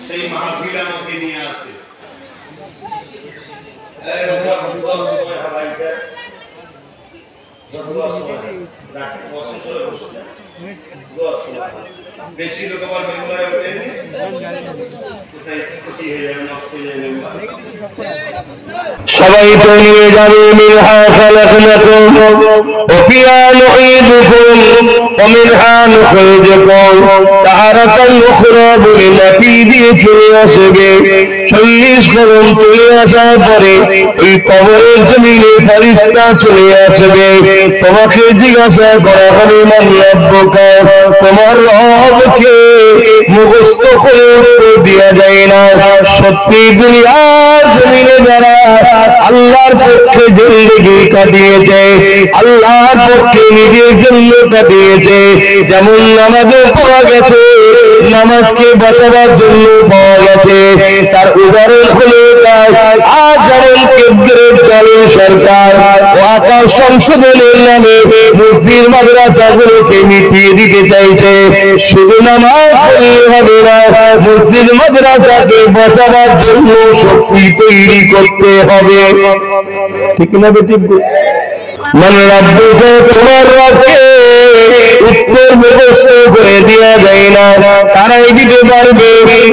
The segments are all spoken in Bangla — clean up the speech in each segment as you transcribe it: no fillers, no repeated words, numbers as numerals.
সেই মাহফিল আমাকে নিয়ে আসে। বেশি লোক আবার মেম্বারে ওঠেনি, কোথায় ক্ষতি হয়ে যাবে, নষ্ট হয়ে যাবে। সবাই তো নিয়ে যাবে মিনহা খালাকনাকুম ওয়া ফিহা নুঈদুকুম ওয়া মিনহা নুখরিজুকুম তারাতান উখরা বলে লাফি দিয়ে চলে আসবে। 40 কদম চলে আসার পরে এই কবরের জমিনে ফেরেশতা চলে আসবে। তোমাকে জিজ্ঞাসা করা হবে মান রব্বুকা, তোমার রবকে মুখস্থ করে উত্তর দেওয়া যায় না। সত্যি দুনিয়ার জমিনে যারা আল্লাহর পক্ষে জিন্দেগি কাটিয়েছে, আল্লাহর পক্ষে নিজের জন্য কাটিয়েছে, যেমন নামাজে পাওয়া গেছে, নামাজকে বাঁচাবার জন্য পাওয়া গেছে, তার উদাহরণ হলো আজ যেমন কেন্দ্রের দলের সরকার ও আকাশ সংশোধনের নামে মসজিদ মাদ্রাসাগুলোকে মিটিয়ে দিতে চাইছে। শুধু নামাজ পড়লে হবে না, মসজিদ মাদ্রাসাকে বাঁচাবার জন্য শক্তি তৈরি করতে হবে। ঠিক না বেঠিক? মান রব্বুকা, তোমার রবকে উত্তর মুখস্থ করে দেওয়া যায় না। তারাই দিতে পারবে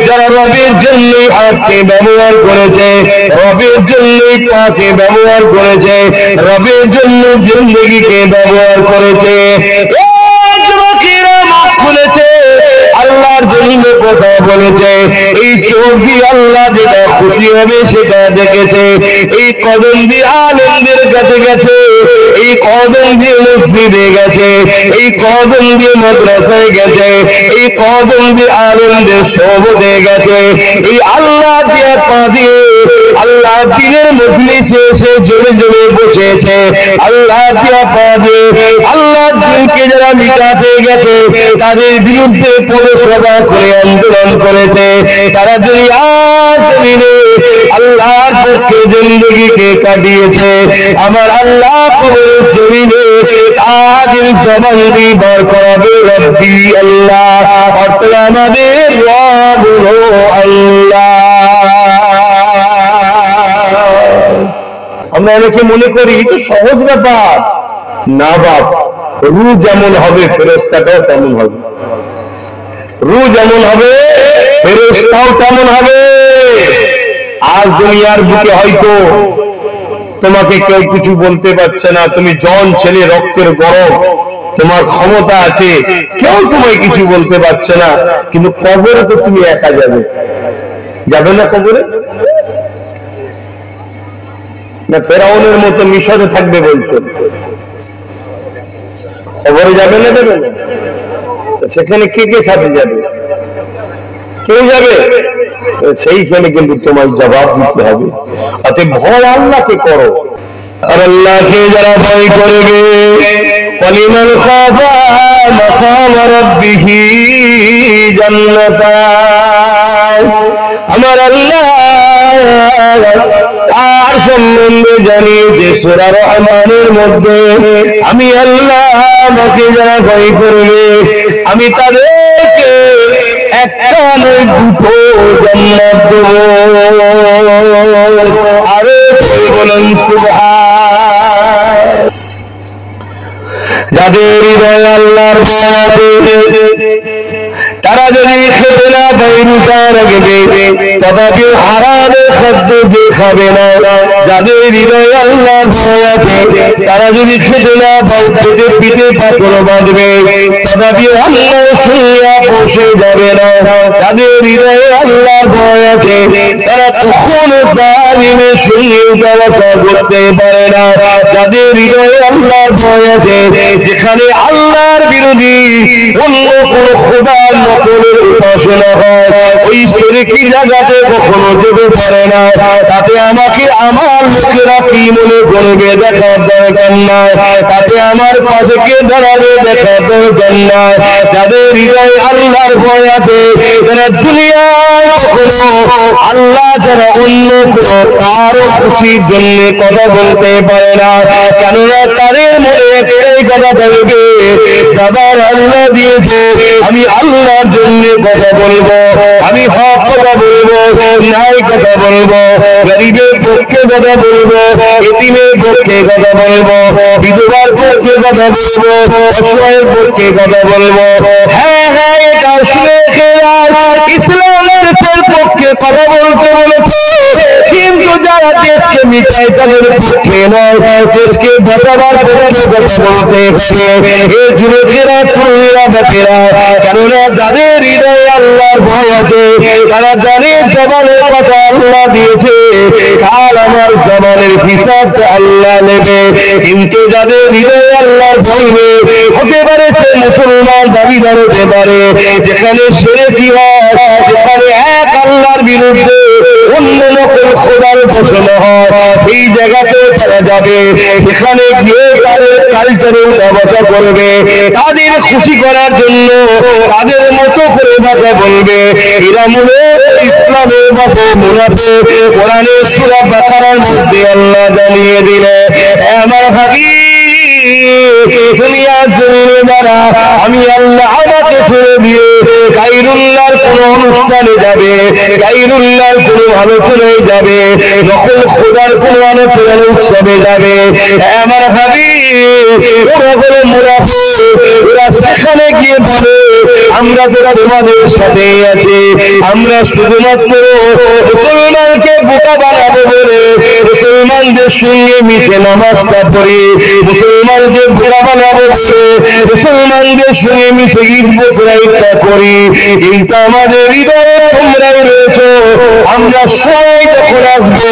যারা রবের জন্য হাতকে ব্যবহার করেছে, রবের জন্য পাকে ব্যবহার করেছে, রবের জন্য জিন্দগিকে ব্যবহার করেছে। খুলেছে আল্লাহর জন্য কথা বলেছে, এই চোখ দিয়ে আল্লাহ যেটা খুশি হবে সেটা দেখেছে, এই কদম দিয়ে আনন্দের কাছে গেছে, এই কদম দিয়ে মসজিদে গেছে, এই কদম দিয়ে মাদ্রাসায় গেছে, এই কদম দিয়ে আনন্দের সহবতে গেছে, এই আল্লাহ দিয়ে পা দিয়ে আল্লাহ দিনের মজলিসে এসে জোরে জোরে বসেছে, আল্লাহ দিয়া পা দিয়ে আল্লাহ দিনকে যারা মিটাতে গেছে তাদের বিরুদ্ধে পদসভা করে আন্দোলন করেছে, তারা দুনিয়ার জমিনে আল্লাহর পক্ষে জিন্দেগিকে কাটিয়েছে। আমার আল্লাহ কবরের জমিনে তাদের জবানদি বার করাবে রব্বি আল্লাহ, অর্থাৎ আমাদের রব হলো আল্লাহ। আমরা অনেকে মনে করি এটা সহজ ব্যাপার না বাপ, রু যেমন হবে ফেরেশতাটাও তেমন হবে, রু যেমন হবে ফেরেশতাও তেমন হবে। আজ দুনিয়ার বুকে হয়তো তোমাকে কেউ কিছু বলতে পারছে না, তুমি জন ছেলে, রক্তের গরম, তোমার ক্ষমতা আছে, কেউ তোমায় কিছু বলতে পারছে না, কিন্তু কবরে তো তুমি একা যাবে, যাবে না কবরে? না ফেরাউনের মতো মিশরে থাকবে বলছো? কবরে যাবে না, যাবে না? সেখানে কে কে সাথে যাবে? কেউ যাবে? সেইখানে কিন্তু তোমার জবাব দিতে হবে। অতএব ভয় আল্লাহকে করো, আর আল্লাহকে যারা ভয় করবে ওয়ালিমান খাফা মাকাম রাব্বিহি জান্নাতান, আমার আল্লাহ তার সম্বন্ধে জানিয়েছে সূরা রহমানের মধ্যে, আমি আল্লাহ আমাকে যারা ভয় করবে আমি তাদেরকে একটা নয় দুটো জান্নাত দেব। আরে বলেন সুবহান। যাদের হৃদয় আল্লাহর ভয়, তারা যদি খেতে না পায় রুটা রাখবে, তথাপি হারামের খাদ্য যে খাবে না। যাদের হৃদয় আল্লাহর ভয় আছে তারা যদি খেতে না পায় পেটে পিঠে পাথর বাঁধবে, তথাপি আল্লাহ শুনিয়া বসে যাবে না। যাদের হৃদয়ে আল্লাহর ভয় আছে তারা কখনো জালিমের সঙ্গে চলাচল করতে পারে না। যাদের হৃদয়ে আল্লাহর ভয় আছে, যেখানে আল্লাহর বিরোধী অন্য কোন খোদার নকলের উপাসনা হয়, ওই শিরকি জায়গাতে কখনো যেতে পারে না। তাতে আমাকে আমার লোকেরা কি মনে করবে দেখার দরকার নাই, তাতে আমার পাশে কে দাঁড়াবে দেখার দরকার নাই। যাদের হৃদয়ে আল্লাহর ভয় আছে তারা দুনিয়ায় কখনো আল্লাহ যারা অন্য কোনো কারো খুশির জন্য কথা বলতে পারে না, কেননা তাদের মনে একটাই কথা বলবে, সবার আল্লাহ দিয়েছে, আমি আল্লাহর জন্য কথা বলবো, আমি হক কথা বলবো, ন্যায় কথা বলবো, গরিবের পক্ষে কথা বলবো, এতিমের পক্ষে কথা বলবো, বিধবার পক্ষে কথা বলবো, অসহায়ের পক্ষে কথা বলবো। হ্যাঁ হ্যাঁ, এটা শুনে ইসলামের পক্ষে কথা বলতে বলেছে, কিন্তু যারা দেশকে মিটায় তাদের পক্ষে নয়, দেশকে বাঁচাবার পক্ষে কথা বলতে হবে। এই যুবকেরা তরুণীরা বাপেরা, কেননা যাদের হৃদয়ে আল্লাহর ভয় আছে, তারা জানে জবানের কথা আল্লাহ দিয়েছে, কাল আমার জবানের হিসাবটা আল্লাহ নেবে। কিন্তু যাদের হৃদয়ে আল্লাহর ভয় নেই, হতে পারে সে মুসলমান দাবিদার হতে পারে, যেখানে শিরকি হয়, যেখানে এক আল্লাহর বিরুদ্ধে অন্য নকল খোদার ঘোষণা হয়, সেই জায়গাতে তারা যাবে, সেখানে গিয়ে তাদের কালচারের ব্যবসা করবে, তাদের খুশি করার জন্য তাদের মতো করে ভাষা বলবে। এরা মনে ইসলামের ভাষা মুনাফিক। কোরআনের সূরা বাকারার মধ্যে আল্লাহ জানিয়ে দিলে, আমার ভাবি দুনিয়ার জমিনে যারা আমি আল্লাহ আমাকে ছেড়ে দিয়ে গায়রুল্লাহর কোন অনুষ্ঠানে যাবে, গায়রুল্লাহর কোন আলোচনায় যাবে, নকল খোদার কোন আলোচনার উৎসবে যাবে, আমার ভাবি ওরা হলো মুনাফিক। ওরা সেখানে গিয়ে বলে, আমরা তো তোমাদের সাথে আছি, আমরা শুধুমাত্র মুসলমানকে বোকা বানাবো বলে মুসলমানদের সঙ্গে মিশে নামাজটা পড়ি, মুসলমানদের বোকা বানাবো বলে মুসলমানদের সঙ্গে মিশে ঈদ বকরাইদটা করি, কিন্তু আমাদের হৃদয়ে তোমরাই রয়েছে। আমরা সবাই যখন আসবো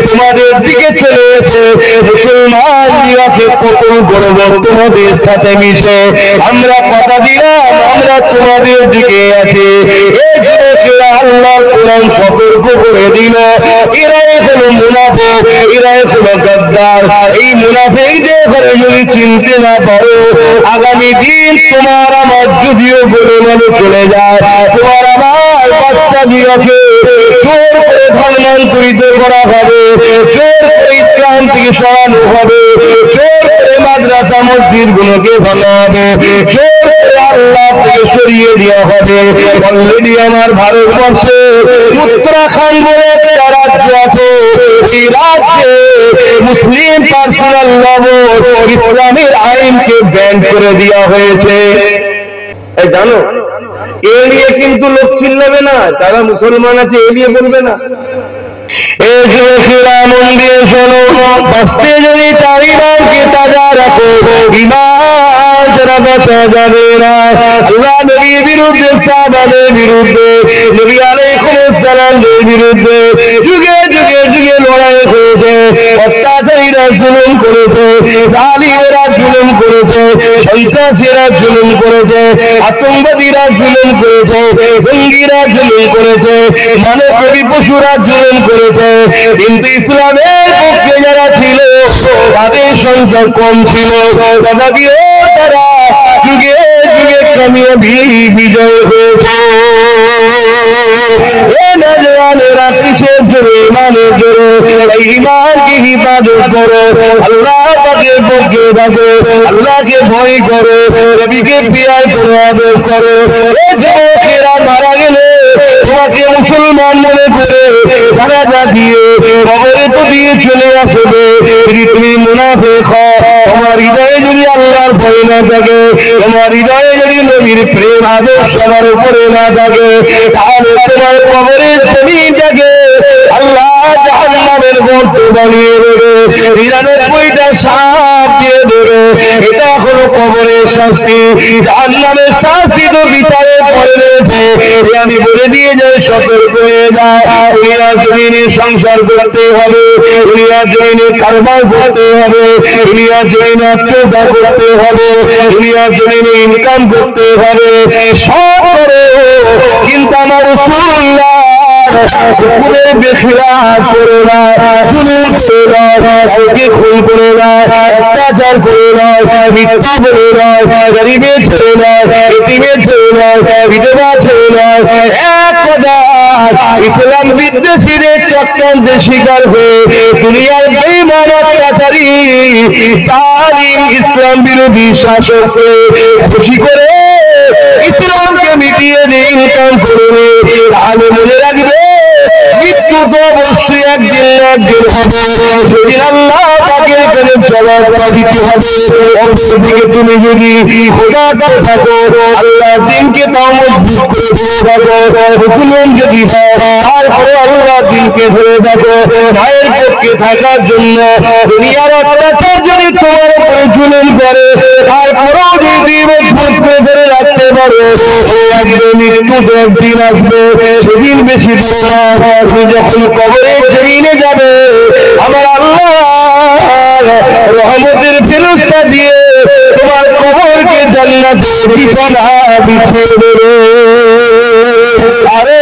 তোমাদের দিকে চলে এসে মুসলমান দিয়াকে কতল করব তোমাদের সাথে মিশে, আমরা কথা দিলাম আমরা তোমাদের দিকে আছি। এই যুবকেরা আল্লাহর কোরআন সতর্ক করে দিল, এরাই হলো মুনাফিক, এরাই হলো গাদ্দার। এই মুনাফিকদের ঘরে যদি চিনতে না পারো, আগামী দিন তোমার আমার যদিও বলে মনে চলে যায়, তোমার আমার বাচ্চা দিয়াকে জোর করে ধর্মান্তরিত করা হবে, জোর করে ইসলাম থেকে সরানো হবে, জোর করে মাদ্রাসা মসজিদ গুলোকে ভাঙা হবে, জোর করে আল্লাহ থেকে সরিয়ে দেওয়া হবে। অলরেডি আমার ভারতবর্ষে উত্তরাখণ্ড বলে একটা রাজ্য আছে, এই রাজ্যে মুসলিম পার্সোনাল ল ইসলামের আইনকে ব্যান করে দেওয়া হয়েছে। জানো, এ নিয়ে কিন্তু লোক চিল্লাবে না, তারা মুসলমান আছে এ নিয়ে বলবে না। এই যুবকেরা মন দিয়ে শোনো, বাঁচতে যদি তার ইমানকে তাজা রাখো, ইমান ছাড়া বাঁচা যাবে না। আল্লাহ নবীর বিরুদ্ধে, সাহাবাদের বিরুদ্ধে, নবী আলাইহিস সালামের বিরুদ্ধে যুগে যুগে যুগে লড়াই হয়েছে, অত্যাচারীরা জুলুম করেছে, জালিমেরা জুলুম করেছে, সন্ত্রাসীরা জুলুম করেছে, আতঙ্কবাদীরা জুলুম করেছে, জঙ্গিরা জুলুম করেছে, মানব কবি পশুরা জুলুম করেছে, কিন্তু ইসলামের পক্ষে যারা ছিল তাদের সংখ্যা কম ছিল, তথাপিও তারা যুগে যুগে কামিয়াবি বিজয় হয়েছে। নজওয়ানেরা কিসের জোরে, ইমানের জোরে, এই ইমানকে হিফাজত করো, আল্লাহ পাকের পক্ষে থাকো, আল্লাহকে ভয় করো, নবীকে প্রিয় করে আদর করো। এই যুবকেরা মারা গেলে তোমাকে মুসলমান মনে করে জানাজা দিয়ে কবরে তো দিয়ে চলে আসবে, তুমি মুনাফিক হও। তোমার হৃদয়ে যদি আল্লাহর ভয় না থাকে, তোমার হৃদয়ে যদি নবীর প্রেম আদর্শ সবার উপরে না থাকে, তাহলে তোমার কবরের জমিটাকে আল্লাহ জাহান্নামের গর্ত বানিয়ে দেবে, 99টা সাপ দিয়ে দেবে। এটা হলো কবরের শাস্তি। জাহান্নামের শাস্তি তো বিচারের পরে রয়েছে। আমি বলে দিয়ে যাই, সতর্ক হয়ে যায়। দুনিয়া জমিনে সংসার করতে হবে, দুনিয়া জমিনে কারবার করতে হবে, দুনিয়া জমিনে আত্মীয়তা করতে হবে, দুনিয়া জমিনে ইনকাম করতে হবে, সব করে। কিন্তু আমার রাসূলুল্লাহ হুকুমের বেখিলাফ করে না, জুলুম করে না, কাউকে খুন করে না, অত্যাচার করে না, মিথ্যা বলে না, গরিবের ছেড়ে না, এতিমের ছেড়ে না, বিধবা ছেড়ে না, এক কথা ইসলাম বিদ্বেষীদের চক্রান্তের শিকার হয়ে দুনিয়ার বেঈমান অত্যাচারী জালিম ইসলাম বিরোধী শাসককে খুশি করে ইসলামকে মিটিয়ে দিয়ে ইনকাম করবে, তাহলে মনে রাখবে মৃত্যু তো অবশ্যই একদিন না একদিন হবে। সেদিন আল্লাহ তাকে এখানে জবাব দিতে হবে। অপরদিকে তুমি যদি খোদাতে থাকো, আল্লাহ দিনকে তাও মজবুত করে ধরে থাকো, হুকুম যদি হয় তারপরে আল্লাহ দিনকে ধরে থাকো। মায়ের পক্ষে থাকার জন্য দুনিয়ার অত্যাচার যদি তোমার উপরে জুলুম করে, তারপরেও যদি মজবুত করে ধরে রাখতে পারো, একদিন মৃত্যু তো একদিন আসবে, সেদিন বেশি দূর না। তুমি যখন কবরের জমিনে যাবে, আমার আল্লাহ রহমতের ফেরেশতা দিয়ে তোমার কবরকে জান্নাতের বিছানা বিছিয়ে দেবে। আরে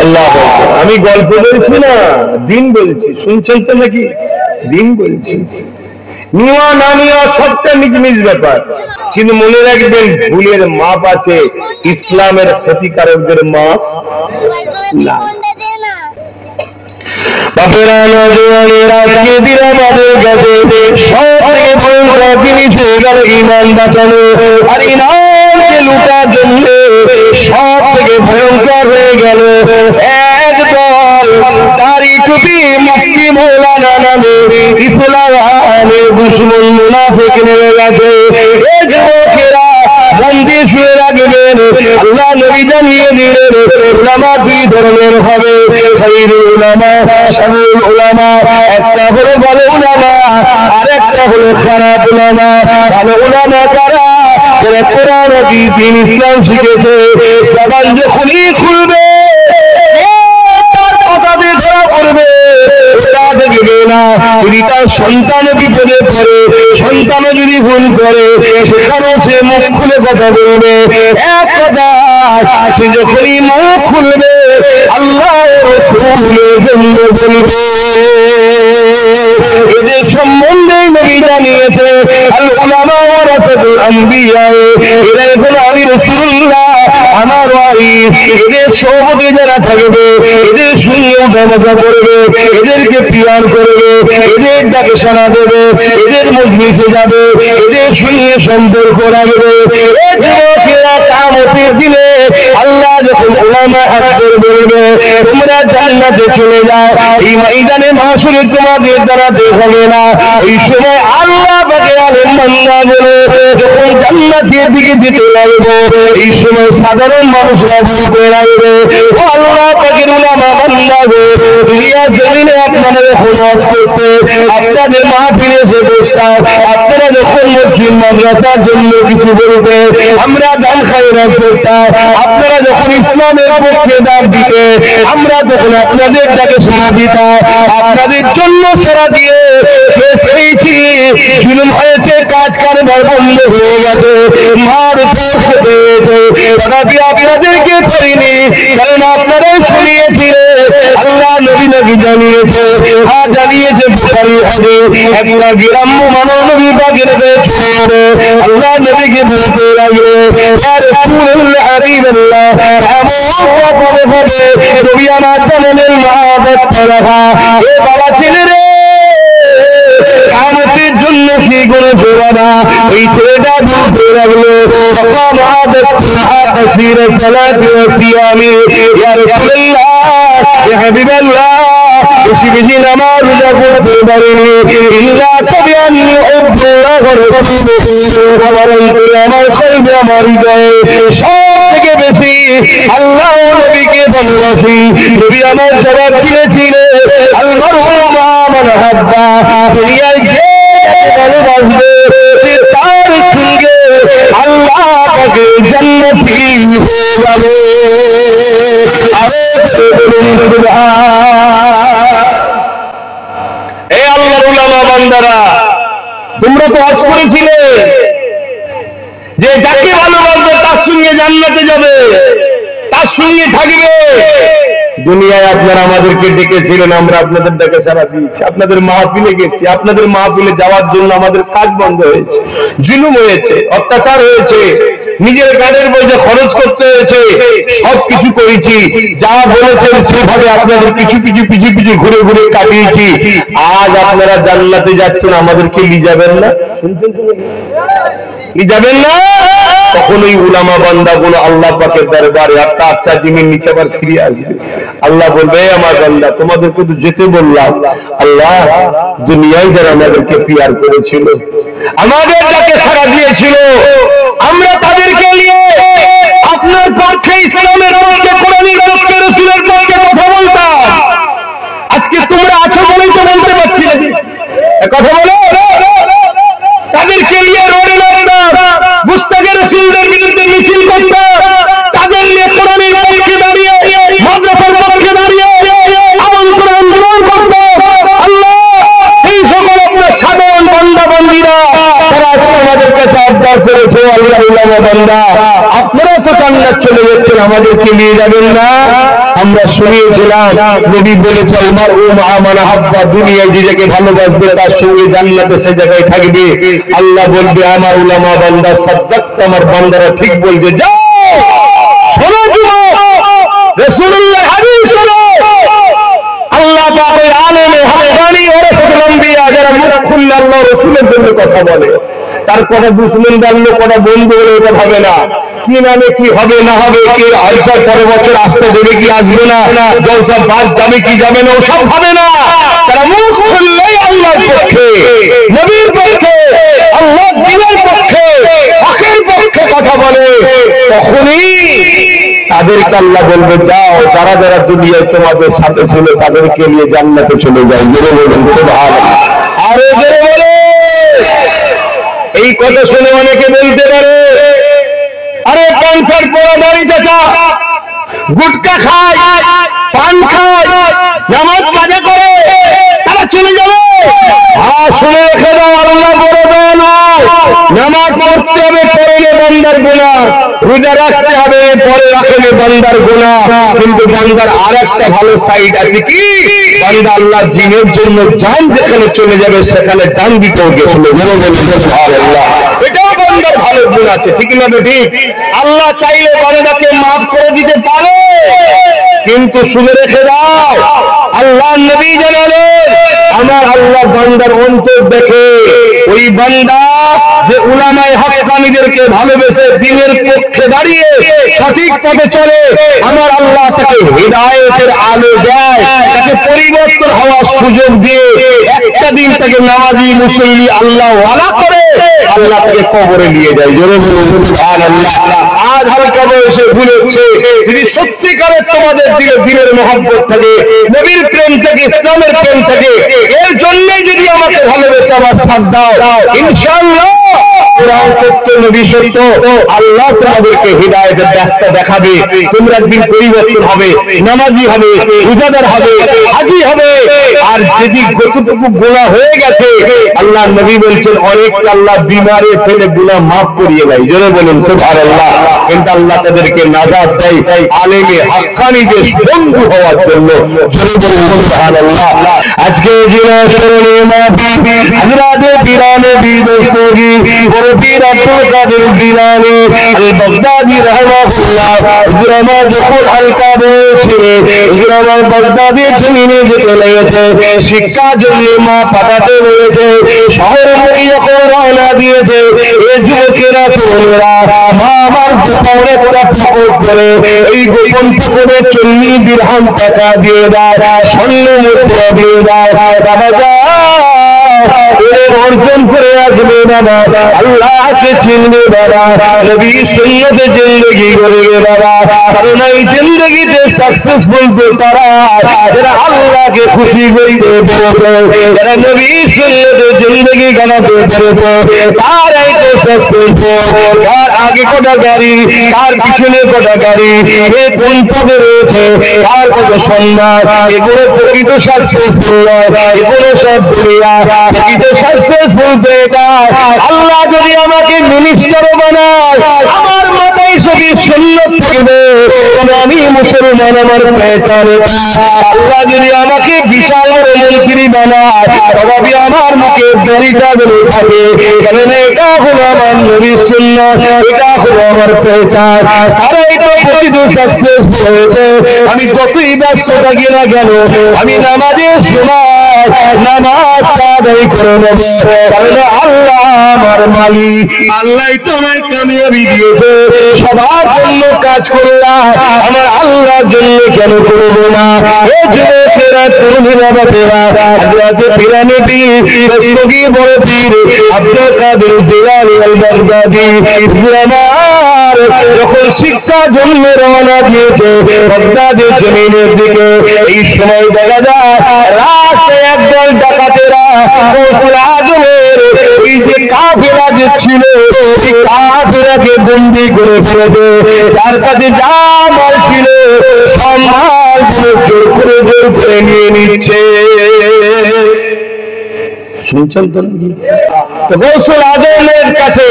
আল্লাহ বলছে, আমি গল্প বলছি না, দিন বলছি। শুনছেন তো নাকি? দিন বলছি। নেওয়া না নেওয়া সবটা নিজ নিজ ব্যাপার, কিন্তু মনে রাখবেন ভুলের মাপ আছে, ইসলামের ক্ষতিকারকদের মাপ না। বাপেরা নজওয়ানের আজকে দিন আমাদের কাছে সব থেকে ভয়ঙ্কর জিনিস হয়ে গেল ঈমান বাঁচানো। আর ঈমানকে লুটার জন্য সব থেকে ভয়ঙ্কর হয়ে গেল একদল দাড়ি টুপি মুফতি মৌলানা নামে ইসলামের দুশমন মুনাফিক নেমে গেছে। এই যুবকেরা বন্দী শুয়ে রাখবেন, আল্লাহ নবী জানিয়ে দিলেন উলামা দুই ধরনের হবে, খায়রুল উলামা, শাররুল উলামা। একটা হলো ভালো উলামা, আর একটা হলো খারাপ উলামা। ভালো উলামা কারা? যারা কোরআন হাদিস দ্বীন ইসলাম শিখেছে। জবান যখনই খুলবে কথাতে ধরা পড়বে, ওটা দেখবে না। যদি তার সন্তান বিপদে পড়ে, সন্তান যদি ভুল করে, সেখানেও সে মুখ খুলে কথা বলবে। এক কথা, সে যখনই মুখ খুলবে আল্লাহ রাসূলের জন্য বলবে। এদের সম্বন্ধে নবী জানিয়েছে আল উলামা ওয়ারাসাতুল আম্বিয়া, এরা হলো আমি রাসূলুল্লাহ আমার ওয়ারিস। এদের সহবতে যারা থাকবে, এদের সঙ্গে ব্যবসা করবে, এদেরকে পিয়ার করবে, এদের ডাকে সাড়া দেবে, এদের মজলিসে যাবে, এদের সঙ্গে সম্পর্ক রাখবে। এই যুবকেরা কিয়ামতের দিনে আল্লাহ যখন উলামা হাসর বলবে তোমরা জান্নাতে চলে যাও, এই ময়দানে মাহশরে তোমাদের দাঁড়াতে হবে না। এই সময় আল্লাহ পাকে আলেম বান্দা বলে যখন জান্নাতের দিকে যেতে লাগবে, এই সময় সাধারণ মানুষরা বলতে লাগবে ও আল্লাহ পাকের উলামা বান্দা গো, দুনিয়ার জমিনে আপনাদের খিদমত করতে, আপনাদের মাহফিলে এসে বসতাম, আপনারা যখন মসজিদ মাদ্রাসার জন্য কিছু বলতে আমরা দান খায়রাত করতাম, আপনারা যখন ইসলামের পক্ষে ডাক দিতে আমরা তখন আপনাদের ডাকে সাড়া দিতাম। আপনাদের জন্য সাড়া দিয়ে পেয়েছি, জুলুম হয়েছে, কাজ কারবার বন্ধ হয়ে গেছে, মার পেয়েছে, তথাপি আপনাদেরকে করিনি, কারণ আপনারাই শুনিয়েছিলেন। আল্লাহ নবী নবী জানিয়েছে, জানিয়েছে বুখারী হাদিস, একটা গ্রাম্য মানব নবী পাকের পেছনে আল্লাহ নবীকে বলতে লাগলো ইয়া রাসূলুল্লাহ হাবিবাল্লাহ, এমন কথা হবে নবী আমার জানেন মহাব্বত রাখা। এ বাবা ছেলে রে, কিয়ামতের জন্য কি করে জোড়ানা? ওই ছেলেটা বলতে লাগলো কাসীর সালাতি ওয়া সিয়ামি, ইয়া রাসূলুল্লাহ ইয়া হাবিবাল্লাহ, বেশি বেশি নামাজ রোজা করতে পারিনি, ইল্লা তাবিআনি উহুব্বুল্লাহ ওয়া রাসূলুহু, আমার অন্তরে, আমার কলবে, আমার হৃদয়ে সব থেকে বেশি আল্লাহ নবীকে ভালোবাসি। নবী আমার জবাব দিয়েছিলেন আল মারহু মা মান হাব্বা, দুনিয়ায় যে ভালোবাসবে সে তার সঙ্গে আল্লাহ পাকে জান্নাতি হয়ে যাবে। আরে বলুন সুবহান। এই আল্লাহর উলামা বান্দারা, তোমরা তো হজ করেছিলে যে যাকে ভালোবাসবে তার সঙ্গে জান্নাতে যাবে, তার সঙ্গে থাকবে। দুনিয়ায় আপনারা আমাদেরকে ডেকেছিলেন, আমরা আপনাদের ডেকে সাড়া দিয়েছি, আপনাদের মাহফিলে গেছি, আপনাদের মাহফিলে যাওয়ার জন্য আমাদের কাজ বন্ধ হয়েছে, জুলুম হয়েছে, অত্যাচার হয়েছে, নিজের গাড়ির পয়সা খরচ করতে হয়েছে, সবকিছু করেছি, যা বলেছেন সেভাবে আপনাদের পিছু পিছু ঘুরে ঘুরে কাটিয়েছি। আজ আপনারা জান্নাতে যাচ্ছেন, আমাদেরকে নিয়ে যাবেন না? নিয়ে যাবেন না? তখন ওই উলামা বান্দাগুলো আল্লাহ পাকের দরবারে একটা আচ্ছা জিমিন নিচে আবার ফিরে আসবে। আল্লাহ বলবে, আমার বান্দা তোমাদেরকে তো যেতে বললাম, আল্লাহ দুনিয়ায় যারা আমাদেরকে পিয়ার করেছিল, আমাদের যাকে সাড়া দিয়েছিল, আমরা তাদেরকে নিয়ে আপনার পক্ষে, ইসলামের পক্ষে, কোরআনের পক্ষে, রাসূলের পক্ষে কথা বলতাম। আজকে তোমরা আছো বলেই তো বলতে পারছি না কথা বলো। তাদেরকে নিয়ে রোডে নামতাম, মুস্তাকে রাসূলদের বিরুদ্ধে মিছিল করতাম, তাদের নিয়ে কোরআনের পক্ষে দাঁড়িয়ে, মাদ্রাসার পক্ষে দাঁড়িয়ে আমল করে আন্দোলন করতাম। আল্লাহ এই সকল আপনার সাধারণ বান্দা বান্দীরা তারা আজকে আমাদের কাছে আবদার করেছে, আল্লাহ উলামা বান্দা আপনারা তো জান্নাত চলে যাচ্ছেন, আমাদেরকে নিয়ে যাবেন না? আমরা শুনিয়েছিলাম নবী বলেছেন, আমার মানা হাব্বা, দুনিয়ায় যে যাকে ভালোবাসবে তার সঙ্গে জান্নাতে সে জায়গায় থাকবে। আল্লাহ বলবে, আমার উলামা বান্দা সাদ্দাকতা, আমার বান্দারা ঠিক বলছে, যাও শোনো রাসূলুল্লাহর হাদিস শোনো। আল্লাহ পাক ওই আলেমে হাক্কানি ওয়ারাসাতুল আম্বিয়া যারা মুখ খুললে আল্লাহ রাসূলের জন্য কথা বলে, তার কথা দুশমন জানলে কথা বন্ধু হলে এটা হবে না। কি নামে কি হবে না হবে, কে আলসার পরের বছর আসতে দেবে কি আসবে না, জলসা বাদ যাবে কি যাবে না, ওসব হবে না। তারা মুখ খুললেই আল্লাহর পক্ষে, নবীর পক্ষে, আল্লাহর দ্বীনের পক্ষে, হকের পক্ষে কথা বলে, তখনই তাদেরকে আল্লাহ বলবে, যাও যারা যারা দুনিয়ায় তোমাদের সাথে ছিল তাদেরকে নিয়ে জান্নাতে চলে যায়। জোরে বলুন সুবহানাল্লাহ, আরো জোরে বলে। এই কথা শুনে অনেকে বলতে পারে, আরে পানখার পড়া দাঁড়ি চাচা, গুটকা খায়, পান খায়, নামাজ কাজা করে, তারা চলে যাবে। শুনে রেখে দাও, আল্লাহ বড় দয়ালু, নামাজ পড়তে হবে, পড়লে বান্দার গুনাহ, রোজা রাখতে হবে, পরে রাখলে বান্দার গুনাহ। কিন্তু বান্দার আর একটা ভালো সাইড আছে, কি বান্দা আল্লাহ দ্বীনের জন্য জান যেখানে চলে যাবে সেখানে জান দিতেও গেছিল। সুবহানাল্লাহ, এটাও বান্দার ভালো গুণ আছে, ঠিক না ঠিক? আল্লাহ চাইলে বান্দাকে মাফ করে দিতে পারে, কিন্তু শুনে রেখে দাও, আল্লাহ নবী জানালেন, আমার আল্লাহ বান্দার অন্তর দেখে। ওই বান্দা যে উলামায়ে হাক্কানীদেরকে ভালোবেসে দ্বীনের পক্ষে দাঁড়িয়ে সঠিক পথে চলে, আমার আল্লাহ তাকে হিদায়াতের আলো দেয়, তাকে পরিবর্তন হওয়ার সুযোগ দিয়ে একটা দিন তাকে নামাজি মুসল্লি আল্লাহ ওয়ালা করে আল্লাহ তাকে কবরে নিয়ে যায়। জোরে বলুন সুবহানাল্লাহ। আজ হালকা বয়সে ভুলেছে, যদি সত্যিকারের তোমাদের দিলে দ্বীনের মহব্বত থাকে, নবীর প্রেম থেকে, ইসলামের প্রেম থাকে, এর জন্যই যদি আমাকে ভালোবেসে আমার সাথ দাও, ইনশাআল্লাহ কোরআন সত্য, নবী সত্য, আল্লাহ তোমাদেরকে হিদায়াতের রাস্তা দেখাবে। তোমরা একদিন পরিবর্তন হবে, নামাজি হবে, রোজাদার হবে, হাজী হবে। আর যদি যতটুকু গুনাহ হয়ে গেছে, আল্লাহ নবী বলছেন অনেক আল্লাহ বিমারে ফেলে গুনাহ মাফ করিয়ে দেয়। জোরে বলুন সুবহানাল্লাহ। কিন্তু আল্লাহ তাদেরকে নাজাত দেয় আলেমে হাক্কানীদের বন্ধু হওয়ার জন্য। জোরে বলুন সুবহানাল্লাহ। আজকে জিনা শরণে মাহফিল হযরত পীরানে বিদস্তগি বড় পীর আব্দুল কাদের জিলানী আল বাগদাদি রাহিমাহুল্লাহ, হুজুরামা যখন হালকা বয়সে হুজুরামা বাগদাদের জমিনে যেতে লেগেছে, শিক্ষার জন্য মা পাঠাতে লেগেছে, শহরমুখী যখন রওনা দিয়েছে, এ যুবকেরা তরুণেরা মা আমার গোপন একটা পুকুর করে, এই গোপন পুকুরে 40 দিরহাম টাকা দিয়ে দেয়, স্বর্ণ মুদ্রা দিয়ে দেয়। বাবা যা অর্জন করে আসবে বাবা, আল্লাহকে চিনবে বাবা, নবী সুন্নতে জিন্দেগি করবে বাবা। কারণ এই জিন্দেগিতে সাকসেসফুল তো তারা যারা আল্লাহকে খুশি করতে পেরেছে, যারা নবী সুন্নতে জিন্দেগি গানাতে পেরেছে, তারাই তো সাকসেসফুল। তার আগে কটা গাড়ি, তার পিছনে কটা গাড়ি, এ কোন পদে রয়েছে, তার কত সম্মান, এগুলো প্রকৃত সাকসেসফুল নয়, এগুলো সব দুনিয়া। প্রকৃত সাকসেসফুল তো এটা, আল্লাহ যদি আমাকে মিনিস্টারও বানায়, আমার মাথায় যদি সুন্নত থাকবে তবে আমি মুসলমান, আমার পেহচান। আল্লাহ যদি আমাকে বিশাল মন্ত্রী বানায় তবে আমার মুখে দাড়িটা বেড়ে থাকে, কারণ এটা হলো আমার নবীর সুন্নাত, এটা হলো আমার পেহচান। আর এই তো প্রতিদিন সাকসেসফুল হয়েছে। আমি যতই ব্যস্ত থাকি না কেন আমি নামাজের সময় নামাজ আদায় করে নেব, কারণ আল্লাহ আমার মালিক, আল্লাহ তো আমায় কামিয়াবি দিয়েছে। সবার জন্য কাজ করলাম, আমার আল্লাহর জন্য কেন করবো না? এই যুবকেরা, তরুণীরা, বাচ্চারা, হযরত পিরানি পীর দস্তগীর বড় পীর আব্দুল কাদের জিলানী আল বাগদাদী আমার যখন শিক্ষা জন্য রওনা দিয়েছে বাগদাদের জমিনের দিকে, এই সময় দেখা যায় রাতে একদল ডাকাতেরা গৌসুল আজমের এই যে কাফেলা যে ছিল এই কাফেলাকে বন্দী করে ফেলেছে। যার কাছে যা মাল ছিল সব মাল জোর করে নিয়ে নিচ্ছে। শুনছেন তো? গৌসুল আজমের কাছে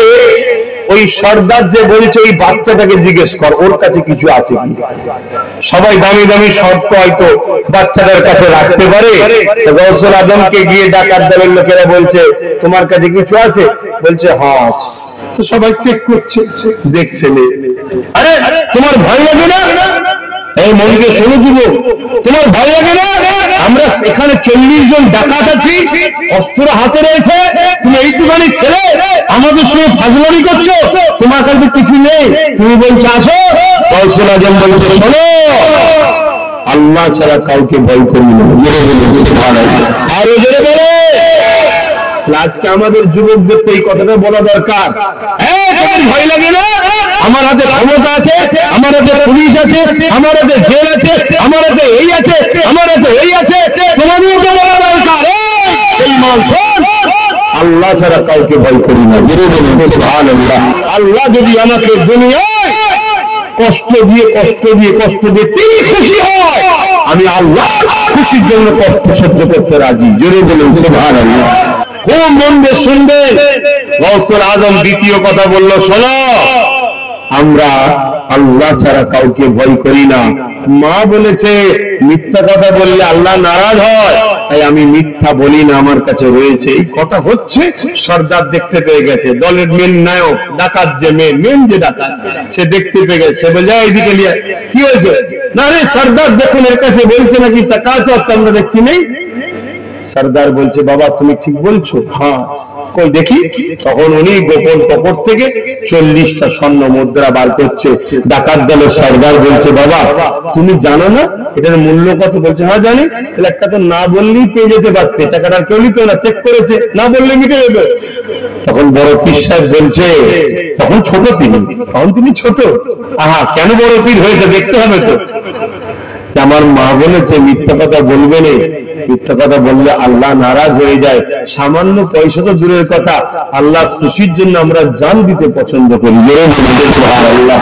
ওই সর্দার যে বলছে ওই বাচ্চাটাকে জিজ্ঞেস কর ওর কাছে কিছু আছে কি। সবাই দামি দামি শর্ত হয়তো বাচ্চাটার কাছে রাখতে পারে। গৌসুল আজমকে গিয়ে ডাকাত দলের লোকেরা বলছে তোমার কাছে কিছু আছে? বলছে হ্যাঁ আছে। তো সবাই চেক করছে, দেখছে আরে তোমার ভয় লাগে না? এই মনকে শুনে দিব, তোমার ভয় লাগে না? আমরা এখানে 40 জন ডাকাত আছি, অস্ত্র হাতে রয়েছে, তুমি এইটুখানি ছেলে আমাদের সঙ্গে ফাজলামি করছো, তোমার কাছে কিছু নেই, তুমি বলছো আসো। গৌসুল আজম বলছে শোনো, আল্লাহ ছাড়া কাউকে ভয় করি না। আরো জোরে বলে। আজকে আমাদের যুবকদের তো এই কথাটা বলা দরকার। ভয় লাগে না? আমার হাতে ক্ষমতা আছে, আমার হাতে পুলিশ আছে, আমার হাতে জেল আছে, আমার হাতে এই আছে, আমার হাতে এই আছে, তোমাদের তো বলা দরকার আল্লাহ ছাড়া কাউকে ভয় করি না। আল্লাহ যদি আমাকে দুনিয়ায় কষ্ট দিয়ে তিনি খুশি হয়, আমি আল্লাহ খুশির জন্য কষ্ট সহ্য করতে রাজি। জোরে বলুন সুবহানাল্লাহ। খুব মন দিয়ে শুনবেন। গৌসুল আজম দ্বিতীয় কথা বলল, শোনো আমরা আল্লাহ ছাড়া কাউকে ভয় করি না। মা বলেছে মিথ্যা কথা বললে আল্লাহ নারাজ হয়, তাই আমি মিথ্যা বলি না, আমার কাছে রয়েছে। এই কথা হচ্ছে সর্দার দেখতে পেয়ে গেছে, দলের মেন নায়ক ডাকাত যে মেন যে ডাকাত সে দেখতে পেয়ে গেছে। সে বলে এইদিকে নিয়ে কি হয়েছে? না রে সর্দার দেখুন এর কাছে বলছে নাকি টাকা চাচ্ছে, আমরা দেখছি নেই। সর্দার বলছে বাবা তুমি ঠিক বলছো? হ্যাঁ। কই দেখি। তখন উনি গোপন পকেট থেকে 40টা স্বর্ণ মুদ্রা বার করছে। ডাকাত দলের সর্দার বলছে বাবা তুমি জানো না এটার মূল্য কত? বলছে হ্যাঁ জানি। তাহলে একটা তো না বললেই পেয়ে যেতে পারতে, টাকাটা কেউ নিত না, চেক করেছে, না বললে মিটে যাবে। তখন বড় পীর সাহেব বলছে, তখন ছোট তিনি ছোট। আহা কেন বড় পীর হয়েছে দেখতে হবে তো। আমার মা বলেছে মিথ্যা কথা বলবে না, মিথ্যা কথা বললে আল্লাহ নারাজ হয়ে যায়। সামান্য পয়সা তো দূরের কথা, আল্লাহ খুশির জন্য আমরা জান দিতে পছন্দ করি। আল্লাহ